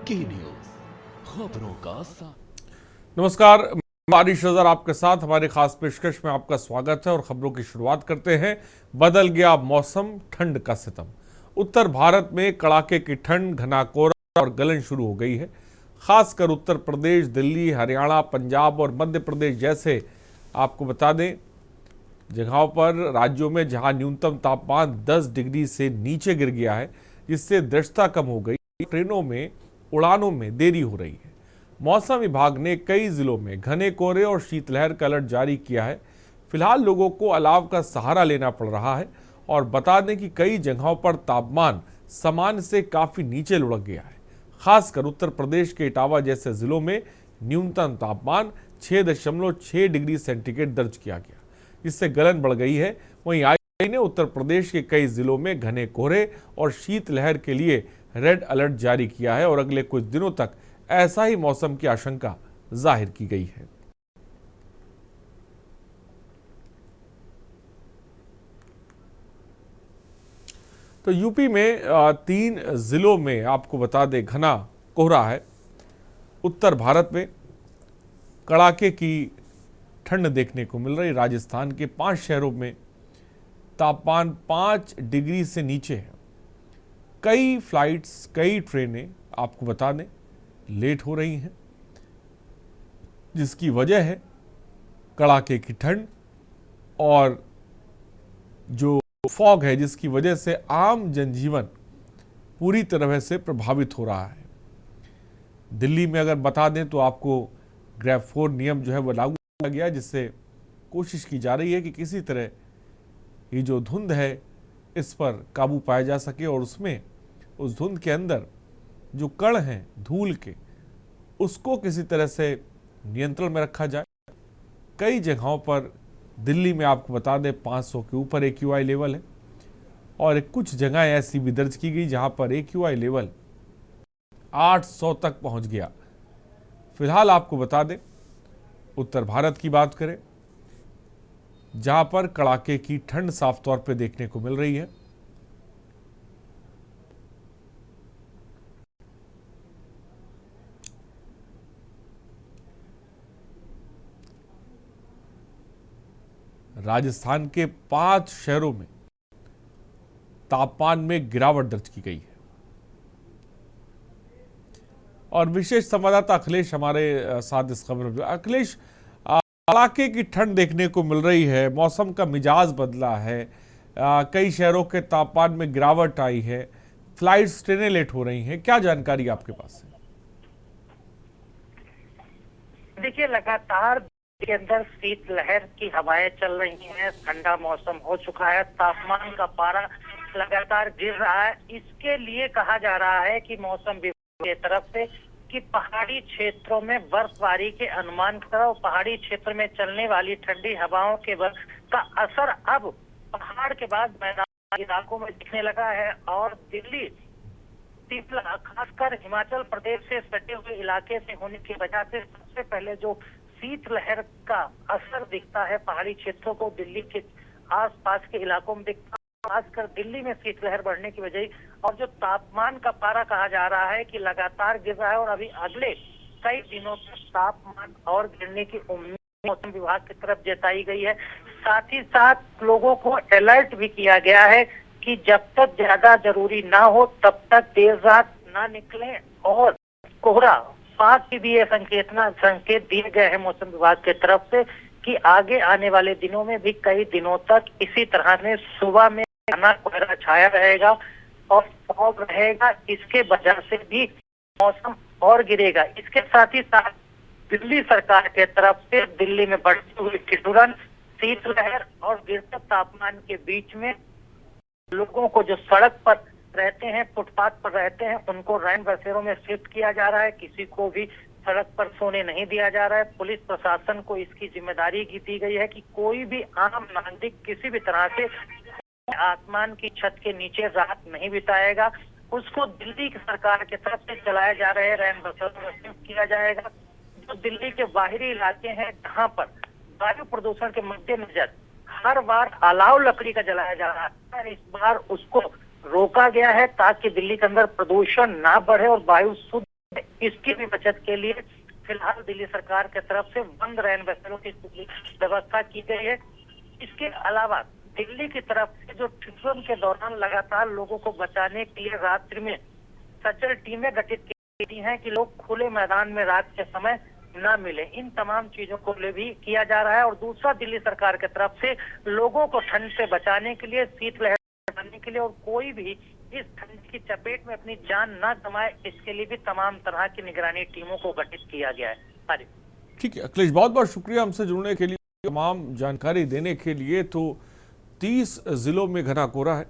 के न्यूज खबरों का साथ। नमस्कार, बारिश नजर आपके साथ हमारी खास पेशकश में आपका स्वागत है और खबरों की शुरुआत करते हैं। बदल गया मौसम, ठंड का सितम। उत्तर भारत में कड़ाके की ठंड, घना कोहरा और गलन शुरू हो गई है। खासकर उत्तर प्रदेश, दिल्ली, हरियाणा, पंजाब और मध्य प्रदेश जैसे आपको बता दें जगहों पर राज्यों में जहां न्यूनतम तापमान 10 डिग्री से नीचे गिर गया है, जिससे दृश्यता कम हो गई, ट्रेनों में उड़ानों में देरी हो रही है। मौसम विभाग ने कई जिलों में घने कोहरे और शीतलहर का अलर्ट जारी किया है। फिलहाल लोगों को अलाव का सहारा लेना पड़ रहा है और बता दें कि कई जगहों पर तापमान सामान्य से काफी नीचे लुढ़क गया है। खासकर उत्तर प्रदेश के इटावा जैसे जिलों में न्यूनतम तापमान 6.6 डिग्री सेंटीग्रेड दर्ज किया गया, जिससे गलन बढ़ गई है। वहीं आई ने उत्तर प्रदेश के कई जिलों में घने कोहरे और शीतलहर के लिए रेड अलर्ट जारी किया है और अगले कुछ दिनों तक ऐसा ही मौसम की आशंका जाहिर की गई है। तो यूपी में 3 जिलों में आपको बता दें घना कोहरा है। उत्तर भारत में कड़ाके की ठंड देखने को मिल रही। राजस्थान के 5 शहरों में तापमान 5 डिग्री से नीचे है। कई फ्लाइट्स, कई ट्रेनें आपको बता दें लेट हो रही हैं, जिसकी वजह है कड़ाके की ठंड और जो फॉग है, जिसकी वजह से आम जनजीवन पूरी तरह से प्रभावित हो रहा है। दिल्ली में अगर बता दें तो आपको ग्रेड 4 नियम जो है वो लागू किया गया, जिससे कोशिश की जा रही है कि किसी तरह ये जो धुंध है इस पर काबू पाया जा सके और उसमें उस धुंध के अंदर जो कण हैं धूल के, उसको किसी तरह से नियंत्रण में रखा जाए। कई जगहों पर दिल्ली में आपको बता दें 500 के ऊपर AQI लेवल है और कुछ जगह ऐसी भी दर्ज की गई जहां पर AQI लेवल 800 तक पहुंच गया। फिलहाल आपको बता दें उत्तर भारत की बात करें जहां पर कड़ाके की ठंड साफ तौर पे देखने को मिल रही है। राजस्थान के 5 शहरों में तापमान में गिरावट दर्ज की गई है और विशेष संवाददाता अखिलेश हमारे साथ इस खबर में। अखिलेश, कड़ाके की ठंड देखने को मिल रही है, मौसम का मिजाज बदला है, कई शहरों के तापमान में गिरावट आई है, फ्लाइट्स, ट्रेनें लेट हो रही हैं, क्या जानकारी आपके पास है? देखिए, लगातार के अंदर शीतलहर की हवाएं चल रही हैं, ठंडा मौसम हो चुका है, तापमान का पारा लगातार गिर रहा है। इसके लिए कहा जा रहा है कि मौसम विभाग की तरफ से कि पहाड़ी क्षेत्रों में बर्फबारी के अनुमान की तरह पहाड़ी क्षेत्र में चलने वाली ठंडी हवाओं के का असर अब पहाड़ के बाद मैदानी इलाकों में दिखने लगा है और दिल्ली, शिमला, खासकर हिमाचल प्रदेश से सटे हुए इलाके से होने की वजह से सबसे पहले जो शीतलहर का असर दिखता है पहाड़ी क्षेत्रों को दिल्ली के आसपास के इलाकों में दिखता है। खासकर दिल्ली में शीतलहर बढ़ने की वजह और जो तापमान का पारा कहा जा रहा है कि लगातार गिर रहा है और अभी अगले कई दिनों तक तापमान और गिरने की उम्मीद मौसम विभाग की तरफ जताई गई है। साथ ही साथ लोगों को अलर्ट भी किया गया है कि जब तक ज्यादा जरूरी ना हो तब तक देर रात ना निकलें और कोहरा फाग की भी ये संकेत दिए गए हैं मौसम विभाग की तरफ से कि आगे आने वाले दिनों में भी कई दिनों तक इसी तरह से सुबह में घना कोहरा छाया रहेगा और फॉग रहेगा। इसके वजह से भी मौसम और गिरेगा। इसके साथ ही साथ दिल्ली सरकार के तरफ से दिल्ली में बढ़ती हुई ठिठुरन, शीतलहर और गिरते तापमान के बीच में लोगों को जो सड़क पर रहते हैं, फुटपाथ पर रहते हैं, उनको रैन बसेरों में शिफ्ट किया जा रहा है। किसी को भी सड़क पर सोने नहीं दिया जा रहा है। पुलिस प्रशासन को इसकी जिम्मेदारी दी गई है कि कोई भी आम नागरिक किसी भी तरह से आसमान की छत के नीचे रात नहीं बिताएगा। उसको दिल्ली की सरकार की तरफ से चलाए जा रहे रैन बसेरों में शिफ्ट किया जाएगा। जो दिल्ली के बाहरी इलाके हैं जहाँ पर वायु प्रदूषण के मद्देनजर हर बार अलाव लकड़ी का जलाया जा रहा है, इस बार उसको रोका गया है ताकि दिल्ली के अंदर प्रदूषण ना बढ़े और वायु शुद्ध इसकी भी बचत के लिए फिलहाल दिल्ली सरकार की तरफ से बंद रैन बसेरों की व्यवस्था की गई है। इसके अलावा दिल्ली की तरफ से जो टिड्डम के दौरान लगातार लोगों को बचाने के लिए रात्रि में सचल टीमें गठित की गई हैं कि लोग खुले मैदान में रात के समय न मिले। इन तमाम चीजों को ले भी किया जा रहा है। और दूसरा, दिल्ली सरकार की तरफ से लोगों को ठंड से बचाने के लिए, शीतलहर से बचाने के लिए और कोई भी इस ठंड की चपेट में अपनी जान न गंवाए, इसके लिए भी तमाम तरह की निगरानी टीमों को गठित किया गया है। हाँ जी, ठीक है अखिलेश, बहुत बहुत शुक्रिया हमसे जुड़ने के लिए, तमाम जानकारी देने के लिए। तो 30 जिलों में घना कोहरा है,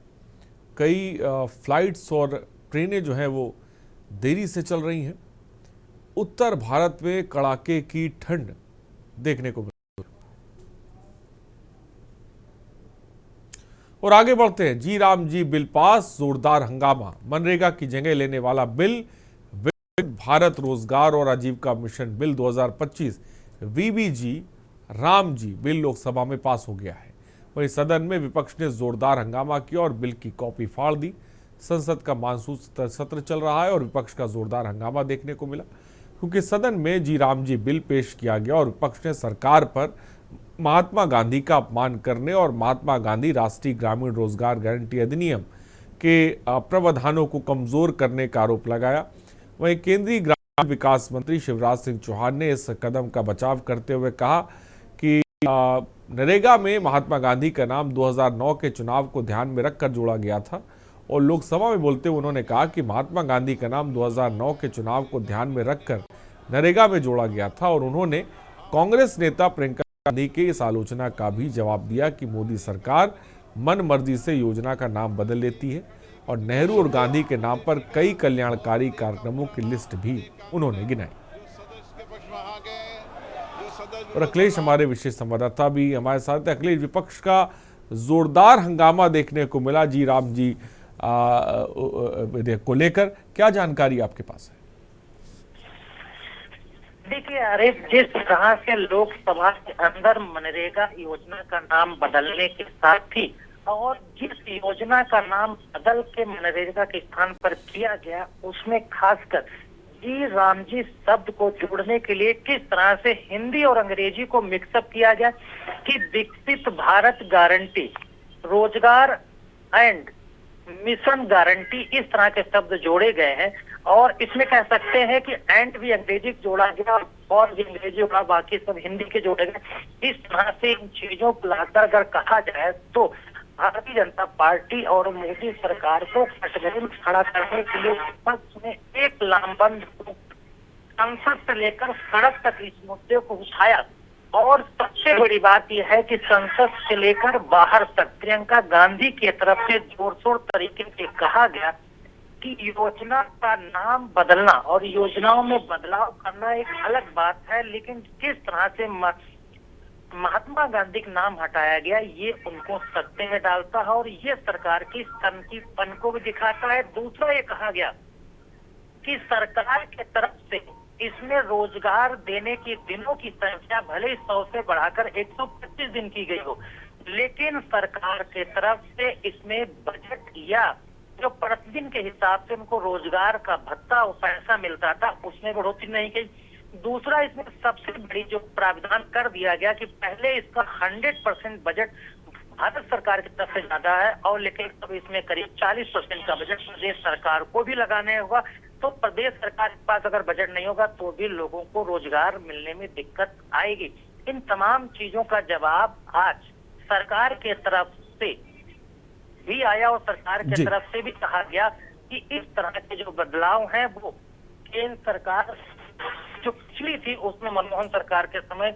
कई फ्लाइट्स और ट्रेनें जो हैं वो देरी से चल रही हैं। उत्तर भारत में कड़ाके की ठंड देखने को मिली। और आगे बढ़ते हैं। जी राम जी बिल पास, जोरदार हंगामा। मनरेगा की जगह लेने वाला बिल, भारत रोजगार और आजीविका mission bill 2025 VBG Ram ji bill Lok Sabha में पास हो गया है। वहीं सदन में विपक्ष ने जोरदार हंगामा किया और बिल की कॉपी फाड़ दी। संसद का मानसून सत्र चल रहा है और विपक्ष का जोरदार हंगामा देखने को मिला, क्योंकि सदन में जी राम जी बिल पेश किया गया और विपक्ष ने सरकार पर महात्मा गांधी का अपमान करने और महात्मा गांधी राष्ट्रीय ग्रामीण रोजगार गारंटी अधिनियम के प्रावधानों को कमजोर करने का आरोप लगाया। वहीं केंद्रीय ग्रामीण विकास मंत्री शिवराज सिंह चौहान ने इस कदम का बचाव करते हुए कहा कि नरेगा में महात्मा गांधी का नाम 2009 के चुनाव को ध्यान में रखकर जोड़ा गया था। और लोकसभा में बोलते हुए उन्होंने कहा कि महात्मा गांधी का नाम 2009 के चुनाव को ध्यान में रखकर नरेगा में जोड़ा गया था। और उन्होंने कांग्रेस नेता प्रियंका गांधी की इस आलोचना का भी जवाब दिया कि मोदी सरकार मन मर्जी से योजना का नाम बदल लेती है। और नेहरू और गांधी के नाम पर कई कल्याणकारी कार्यक्रमों की लिस्ट भी उन्होंने गिनाई। और अखिलेश हमारे विशेष संवाददाता भी हमारे साथ है। अखिलेश, विपक्ष का जोरदार हंगामा देखने को मिला जी राम जी विधेयक को लेकर, क्या जानकारी आपके पास है? देखिए अरे, जिस तरह से लोकसभा के अंदर मनरेगा योजना का नाम बदलने के साथ ही और जिस योजना का नाम बदल के मनरेगा के स्थान पर किया गया, उसमें खासकर जी राम जी शब्द को जोड़ने के लिए किस तरह से हिंदी और अंग्रेजी को मिक्सअप किया गया कि विकसित भारत गारंटी, रोजगार एंड मिशन गारंटी, इस तरह के शब्द जोड़े गए हैं। और इसमें कह सकते हैं कि एंड भी अंग्रेजी जोड़ा गया और भी अंग्रेजी जोड़ा, बाकी सब हिंदी के जोड़े गए। इस तरह से इन चीजों को लाकर अगर कहा जाए तो भारतीय जनता पार्टी और मोदी सरकार को कटघरे में खड़ा करने के लिए विपक्ष ने एक लामबंद संसद से लेकर सड़क तक इस मुद्दे को उठाया। और सबसे बड़ी बात यह है कि संसद से लेकर बाहर तक प्रियंका गांधी की तरफ से जोर शोर तरीके से कहा गया कि योजना का नाम बदलना और योजनाओं में बदलाव करना एक अलग बात है, लेकिन किस तरह से महात्मा गांधी का नाम हटाया गया ये उनको सत्ते में डालता है और ये सरकार की सनकीपन को भी दिखाता है। दूसरा, ये कहा गया कि सरकार की तरफ से इसमें रोजगार देने के दिनों की संख्या भले 100 से बढ़ाकर 125 दिन की गई हो, लेकिन सरकार के तरफ से इसमें बजट या जो प्रतिदिन के हिसाब से उनको रोजगार का भत्ता और पैसा मिलता था उसमें बढ़ोतरी नहीं की। दूसरा, इसमें सबसे बड़ी जो प्रावधान कर दिया गया कि पहले इसका 100% बजट भारत सरकार की तरफ से ज्यादा है और लेकिन अब इसमें करीब 40% का बजट प्रदेश सरकार को भी लगाने होगा। तो प्रदेश सरकार के पास अगर बजट नहीं होगा तो भी लोगों को रोजगार मिलने में दिक्कत आएगी। इन तमाम चीजों का जवाब आज सरकार के तरफ से भी आया और सरकार की तरफ से भी कहा गया कि इस तरह के जो बदलाव हैं वो केंद्र सरकार जो पिछली थी उसमें मनमोहन सरकार के समय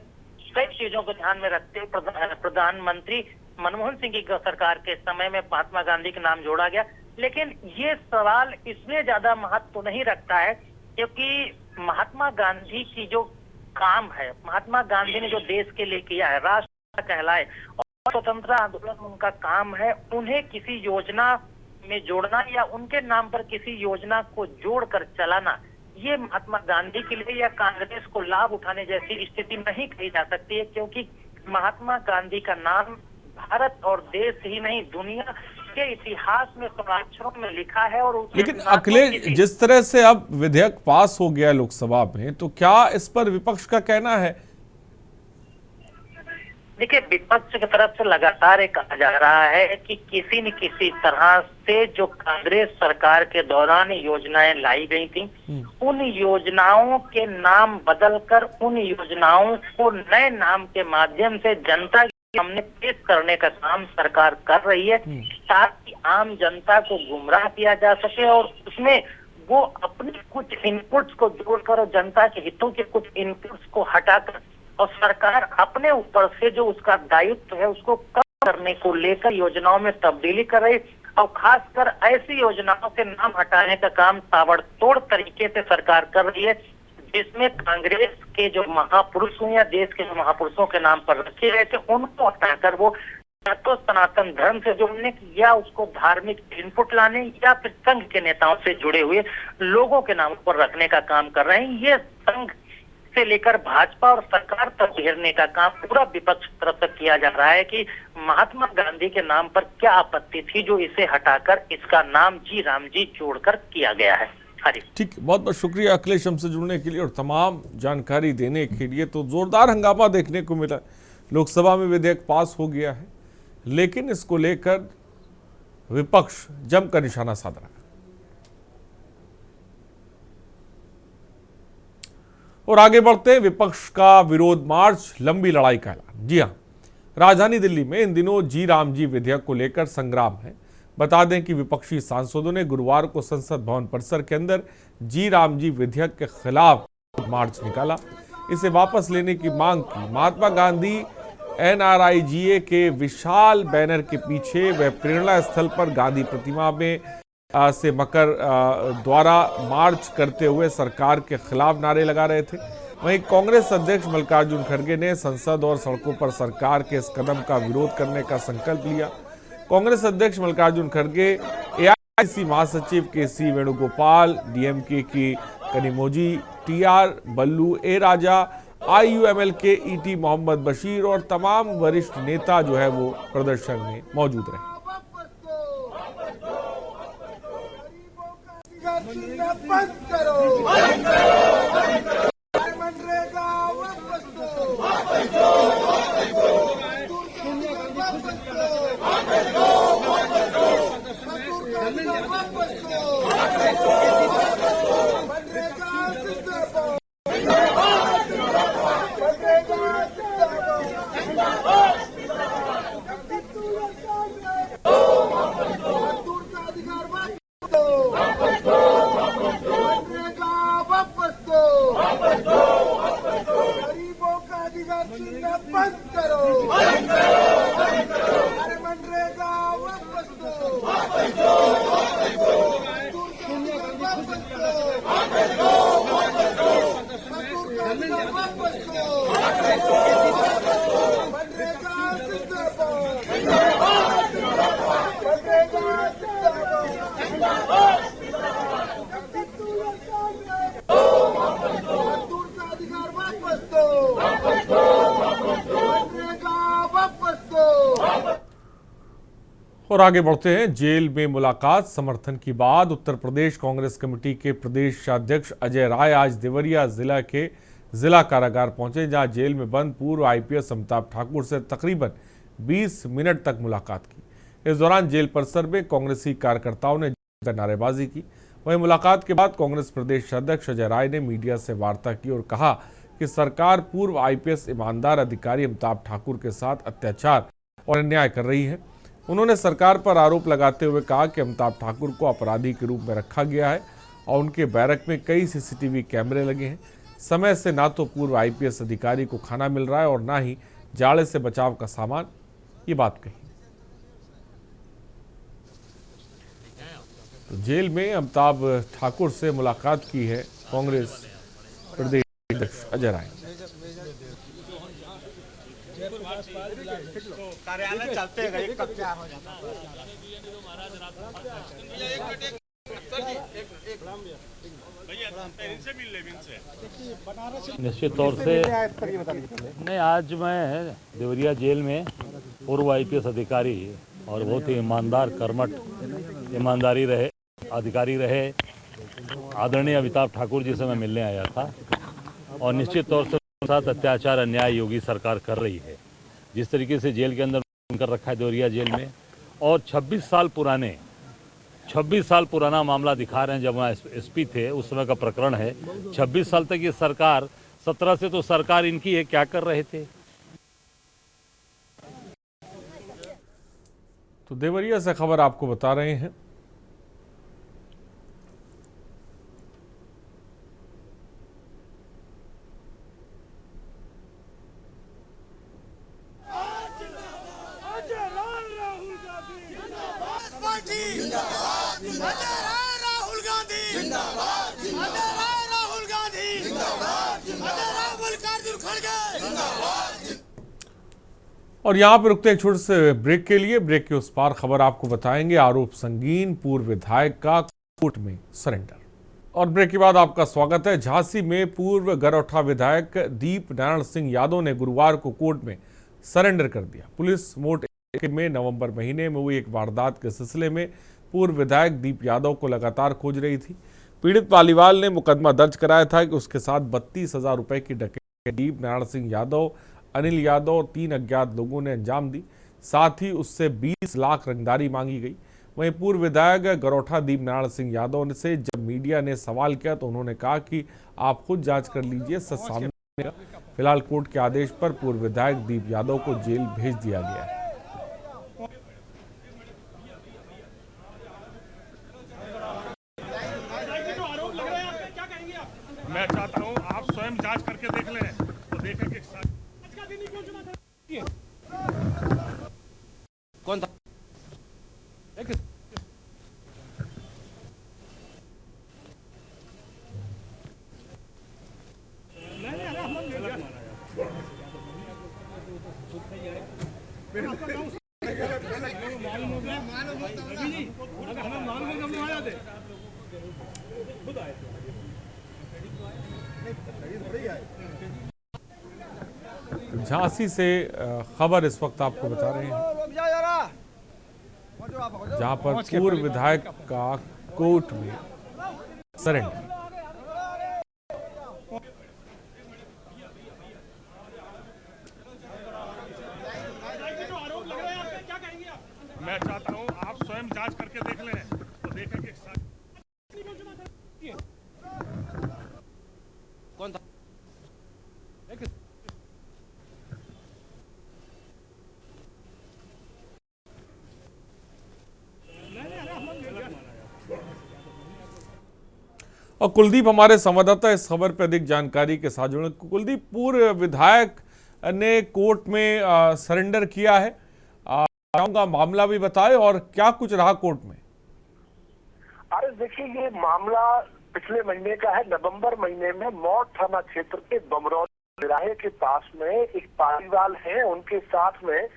कई चीजों को ध्यान में रखते हुए प्रधानमंत्री मनमोहन सिंह की सरकार के समय में महात्मा गांधी का नाम जोड़ा गया। लेकिन ये सवाल इसमें ज्यादा महत्व तो नहीं रखता है क्योंकि महात्मा गांधी की जो काम है, महात्मा गांधी ने जो देश के लिए किया है, राष्ट्र कहलाए और स्वतंत्रता आंदोलन उनका काम है, उन्हें किसी योजना में जोड़ना या उनके नाम पर किसी योजना को जोड़कर चलाना ये महात्मा गांधी के लिए या कांग्रेस को लाभ उठाने जैसी स्थिति नहीं कही जा सकती है, क्योंकि महात्मा गांधी का नाम भारत और देश ही नहीं दुनिया के इतिहास में स्वराक्षरों में लिखा है। और उसके लेकिन नातों अखिलेश, की- जिस तरह से अब विधेयक पास हो गया लोकसभा में, तो क्या इस पर विपक्ष का कहना है? देखिए, विपक्ष की तरफ से लगातार ये कहा जा रहा है कि किसी न किसी तरह से जो कांग्रेस सरकार के दौरान योजनाएं लाई गई थी, उन योजनाओं के नाम बदलकर उन योजनाओं को नए नाम के माध्यम से जनता के सामने पेश करने का काम सरकार कर रही है, ताकि आम जनता को गुमराह किया जा सके और उसमें वो अपने कुछ इनपुट्स को जोड़कर और जनता के हितों के कुछ इनपुट्स को हटाकर और सरकार अपने ऊपर से जो उसका दायित्व है उसको कम करने को लेकर योजनाओं में तब्दीली कर रही, और खासकर ऐसी योजनाओं से नाम हटाने का काम ताबड़तोड़ तरीके से सरकार कर रही है, जिसमें कांग्रेस के जो महापुरुष हुए या देश के जो महापुरुषों के नाम पर रखे गए थे उनको हटाकर वो या तो सनातन धर्म से जोड़ने या उसको धार्मिक इनपुट लाने या फिर संघ के नेताओं से जुड़े हुए लोगों के नाम पर रखने का काम कर रहे हैं। ये संघ से लेकर भाजपा और सरकार तक घेरने का काम पूरा विपक्ष की तरफ से किया जा रहा है कि महात्मा गांधी के नाम पर क्या आपत्ति थी जो इसे हटाकर इसका नाम जी राम जी जोड़कर किया गया है। हरी ठीक, बहुत बहुत शुक्रिया अखिलेश हमसे जुड़ने के लिए और तमाम जानकारी देने के लिए। तो जोरदार हंगामा देखने को मिला, लोकसभा में विधेयक पास हो गया है, लेकिन इसको लेकर विपक्ष जमकर निशाना साध रहा है। और आगे बढ़ते हैं, विपक्ष का विरोध मार्च, लंबी लड़ाई का ऐलान। जी हाँ, राजधानी दिल्ली में इन दिनों जी राम जी विधेयक को लेकर संग्राम है। बता दें कि विपक्षी सांसदों ने गुरुवार को संसद भवन परिसर के अंदर जी राम जी विधेयक के खिलाफ मार्च निकाला, इसे वापस लेने की मांग की। महात्मा गांधी NRIGA के विशाल बैनर के पीछे व प्रेरणा स्थल पर गांधी प्रतिमा में से मकर द्वारा मार्च करते हुए सरकार के खिलाफ नारे लगा रहे थे। वहीं कांग्रेस अध्यक्ष मल्लिकार्जुन खड़गे ने संसद और सड़कों पर सरकार के इस कदम का विरोध करने का संकल्प लिया। कांग्रेस अध्यक्ष मल्लिकार्जुन खड़गे, AICC महासचिव KC वेणुगोपाल, DMK की Kanimozhi, TR Ballu, A Raja, IUML के ET मोहम्मद बशीर और तमाम वरिष्ठ नेता जो है वो प्रदर्शन में मौजूद रहे। बंद करो, बंद करो, मनरेगा वापस दो, वापस दो, वापस दो, वापस दो, वापस दो, वापस दो, वापस दो, वापस दो, मनरेगा जिंदाबाद, जिंदाबाद, मनरेगा जिंदाबाद, मजदूर का अधिकार वापस दो, वापस दो, वापस दो, वापस दो, वापस दो, गरीबों का अधिकार छीनना बंद करो, बंद करो, बंद करो, अरे मनरेगा वापस दो, वापस दो, वापस दो, वापस दो, वापस दो, वापस दो, मजदूर का अधिकार वापस दो, वापस दो, वापस दो, मनरेगा जिंदाबाद, जिंदाबाद, जिंदाबाद, मनरेगा जिंदाबाद, जिंदाबाद, मजदूर का अधिकार वापस दो, वापस दो, वापस दो, मनरेगा वापस दो। और आगे बढ़ते हैं, जेल में मुलाकात, समर्थन की बात। उत्तर प्रदेश कांग्रेस कमेटी के प्रदेश अध्यक्ष अजय राय आज देवरिया जिला के जिला कारागार पहुंचे, जहां जेल में बंद पूर्व IPS अमिताभ ठाकुर से तकरीबन 20 मिनट तक मुलाकात की। इस दौरान जेल परिसर में कांग्रेसी कार्यकर्ताओं ने नारेबाजी की। वहीं मुलाकात के बाद कांग्रेस प्रदेश अध्यक्ष अजय राय ने मीडिया से वार्ता की और कहा कि सरकार पूर्व IPS ईमानदार अधिकारी अमिताभ ठाकुर के साथ अत्याचार और अन्याय कर रही है। उन्होंने सरकार पर आरोप लगाते हुए कहा कि अमिताभ ठाकुर को अपराधी के रूप में रखा गया है और उनके बैरक में कई CCTV कैमरे लगे हैं। समय से ना तो पूर्व IPS अधिकारी को खाना मिल रहा है और ना ही जाड़े से बचाव का सामान। ये बात कही। तो जेल में अमिताभ ठाकुर से मुलाकात की है कांग्रेस प्रदेश अध्यक्ष अजय राय। कार्यालय चलते हैं, एक कब क्या हो जाता निश्चित तौर से नहीं, आज मैं देवरिया जेल में पूर्व IPS अधिकारी और बहुत ही ईमानदार कर्मठ ईमानदारी रहे अधिकारी रहे। आदरणीय अमिताभ ठाकुर जी से मैं मिलने आया था और निश्चित तौर से उनके साथ अत्याचार अन्याय योगी सरकार कर रही है। जिस तरीके से जेल के अंदर कर रखा है देवरिया जेल में, और 26 साल पुराना मामला दिखा रहे हैं। जब वहाँ एसपी थे उस समय का प्रकरण है। 26 साल तक ये सरकार, 17 से तो सरकार इनकी है, क्या कर रहे थे। तो देवरिया से खबर आपको बता रहे हैं। राहुल गांधी जिंदाबाद, राहुल गांधी जिंदाबाद, मल्लिकार्जुन खड़गे जिंदाबाद। और यहाँ पर रुकते एक छोटे से ब्रेक के लिए। ब्रेक के उस पार खबर आपको बताएंगे। आरोप संगीन, पूर्व विधायक का कोर्ट में सरेंडर। और ब्रेक के बाद आपका स्वागत है। झांसी में पूर्व गरौठा विधायक दीप नारायण सिंह यादव ने गुरुवार को कोर्ट में सरेंडर कर दिया। पुलिस मोट में नवंबर महीने में हुई एक वारदात के सिलसिले में पूर्व विधायक दीप यादव को लगातार खोज रही थी। पीड़ित पालीवाल ने मुकदमा दर्ज कराया था कि उसके साथ 32,000 रुपए की डकैती दीप नारायण सिंह यादव, अनिल यादव और 3 अज्ञात लोगों ने अंजाम दी। साथ ही उससे 20 लाख रंगदारी मांगी गई। वहीं पूर्व विधायक गरौठा दीप नारायण सिंह यादव से जब मीडिया ने सवाल किया तो उन्होंने कहा कि आप खुद जांच कर लीजिए, सच सामने आएगा। फिलहाल कोर्ट के आदेश पर पूर्व विधायक दीप यादव को जेल भेज दिया गया है। मैं चाहता हूं आप स्वयं जांच करके देख लें तो देखें कि कौन था? झांसी से खबर इस वक्त आपको बता रहे हैं, जहां पर पूर्व विधायक का कोर्ट में सरेंडर। मैं चाहता हूं आप स्वयं जांच करके देख लें तो देखें कि कौन था? और कुलदीप हमारे संवाददाता इस खबर पर अधिक जानकारी के साथ जुड़े। कुलदीप, पूर्व विधायक ने कोर्ट में सरेंडर किया है, का मामला भी बताए और क्या कुछ रहा कोर्ट में। अरे देखिए, ये मामला पिछले महीने का है। नवंबर महीने में मौत थाना क्षेत्र के बमरौली तिराहे के पास में एक पालीवाल है, उनके साथ में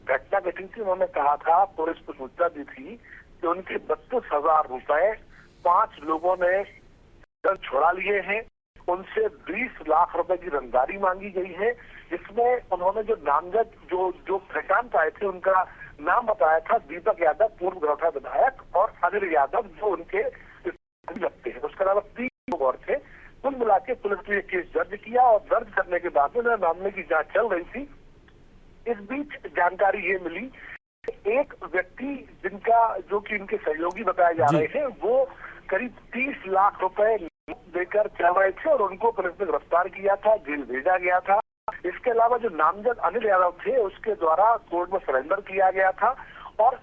घटना घटी थी। उन्होंने कहा था, पुलिस को सूचना दी थी कि उनके 32,000 रुपए 5 लोगों ने छोड़ा लिए हैं। उनसे 20 लाख रुपए की रंगदारी मांगी गई है, जिसमें उन्होंने जो नामजद जो प्रशांत आए थे उनका नाम बताया था दीपक यादव, पूर्व गरौठा विधायक, और अनिल यादव जो उनके लगते हैं। उसके अलावा 3 लोग और थे। कुल मिला के पुलिस ने केस दर्ज किया और दर्ज करने के बाद में मामले की जांच चल रही थी। इस बीच जानकारी ये मिली, एक व्यक्ति जो कि इनके सहयोगी बताए जा रहे हैं, वो करीब 30 लाख रुपए देकर चल रहे थे और उनको पुलिस ने गिरफ्तार किया था, जेल भेजा गया था। इसके अलावा जो नामजद अनिल यादव थे, उसके द्वारा कोर्ट में सरेंडर किया गया था और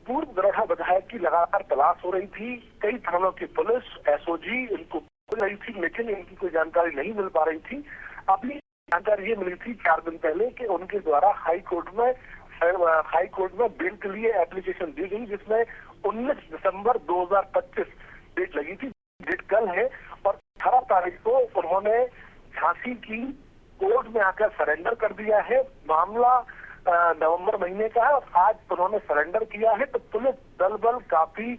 पूर्व गरौठा विधायक की लगातार तलाश हो रही थी। कई थानों की पुलिस, एसओजी इनको खोज रही थी, लेकिन इनकी कोई जानकारी नहीं मिल पा रही थी। अभी जानकारी ये मिली थी 4 दिन पहले कि उनके द्वारा हाई कोर्ट में बेल के लिए एप्लीकेशन दी गई, जिसमें 19 दिसंबर 2025 डेट लगी थी। डेट कल है और 18 तारीख को उन्होंने झांसी की कोर्ट में आकर सरेंडर कर दिया है। मामला नवंबर महीने का है और आज उन्होंने सरेंडर किया है। तो पुलिस दल बल काफी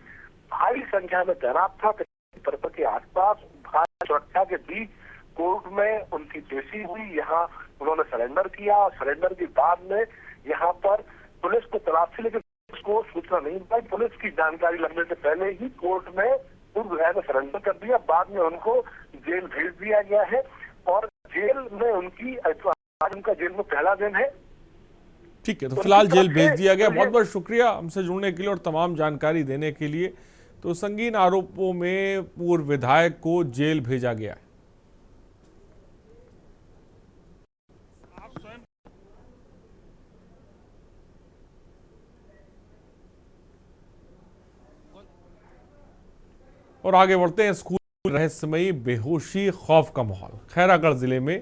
भारी संख्या में तैनात था परिसर के आसपास। भारी सुरक्षा के बीच कोर्ट में उनकी पेशी हुई। यहाँ उन्होंने सरेंडर किया और सरेंडर के बाद में यहाँ पर पुलिस को तलाशी, लेकिन उसको सूचना नहीं पाई। पुलिस की जानकारी लगने से पहले ही कोर्ट में पूर्व विधायक ने सरेंडर कर दिया। बाद में उनको जेल भेज दिया गया है और जेल में आज उनका जेल में पहला दिन है। ठीक है, तो फिलहाल जेल भेज दिया गया। बहुत बहुत शुक्रिया हमसे जुड़ने के लिए और तमाम जानकारी देने के लिए। तो संगीन आरोपों में पूर्व विधायक को जेल भेजा गया है। आप स्वयं और आगे बढ़ते हैं। स्कूल रहस्यमयी बेहोशी खौफ का माहौल। खैरागढ़ जिले में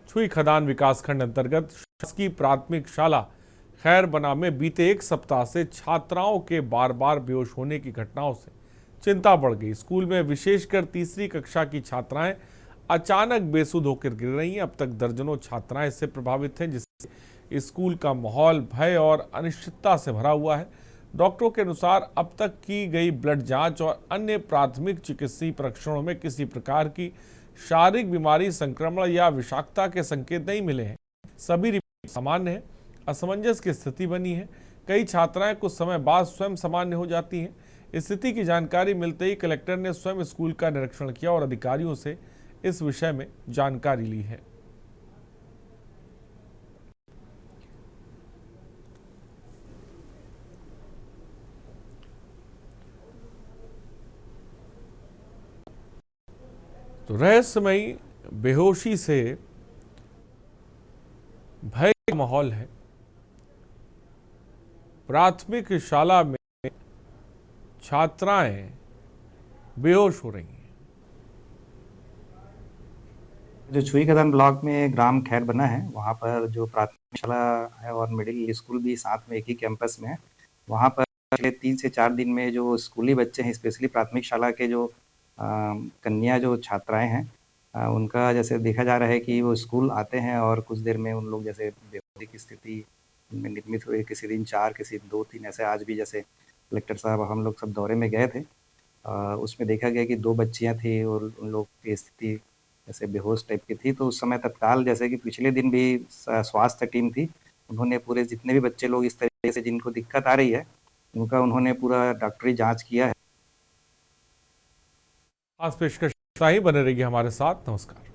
छुई खदान विकासखंड अंतर्गत शासकीय प्राथमिक शाला खैर बना में बीते एक सप्ताह से छात्राओं के बार बार बेहोश होने की घटनाओं से चिंता बढ़ गई। स्कूल में विशेषकर तीसरी कक्षा की छात्राएं अचानक बेसुध होकर गिर रही हैं। अब तक दर्जनों छात्राएं इससे प्रभावित हैं, जिससे स्कूल का माहौल भय और अनिश्चितता से भरा हुआ है। डॉक्टरों के अनुसार अब तक की गई ब्लड जांच और अन्य प्राथमिक चिकित्सीय परीक्षणों में किसी प्रकार की शारीरिक बीमारी, संक्रमण या विषाक्तता के संकेत नहीं मिले हैं। सभी रिपोर्ट सामान्य है। असमंजस की स्थिति बनी है। कई छात्राएं कुछ समय बाद स्वयं सामान्य हो जाती हैं। इस स्थिति की जानकारी मिलते ही कलेक्टर ने स्वयं स्कूल का निरीक्षण किया और अधिकारियों से इस विषय में जानकारी ली है। तो रहस्यमयी बेहोशी से भय का माहौल है। प्राथमिक शाला में छात्राएं बेहोश हो रही हैं। जो छुई खदान ब्लॉक में ग्राम खैर बना है, वहाँ पर जो प्राथमिक शाला है और मिडिल स्कूल भी साथ में एक ही कैंपस में है। वहाँ पर पिछले 3 से 4 दिन में जो स्कूली बच्चे हैं, स्पेशली प्राथमिक शाला के जो कन्या जो छात्राएं हैं, उनका जैसे देखा जा रहा है कि वो स्कूल आते हैं और कुछ देर में उन लोग जैसे बेहोशी की स्थिति में निर्मित हुए। किसी दिन 4, किसी 2-3 ऐसे। आज भी जैसे कलेक्टर साहब हम लोग सब दौरे में गए थे, उसमें देखा गया कि 2 बच्चियां थी और उन लोग की स्थिति जैसे बेहोश टाइप की थी। तो उस समय तत्काल जैसे कि पिछले दिन भी स्वास्थ्य टीम थी, उन्होंने पूरे जितने भी बच्चे लोग इस तरीके से जिनको दिक्कत आ रही है, उनका उन्होंने पूरा डॉक्टरी जांच किया है। खास पेशकश ही बने रहिए हमारे साथ। नमस्कार।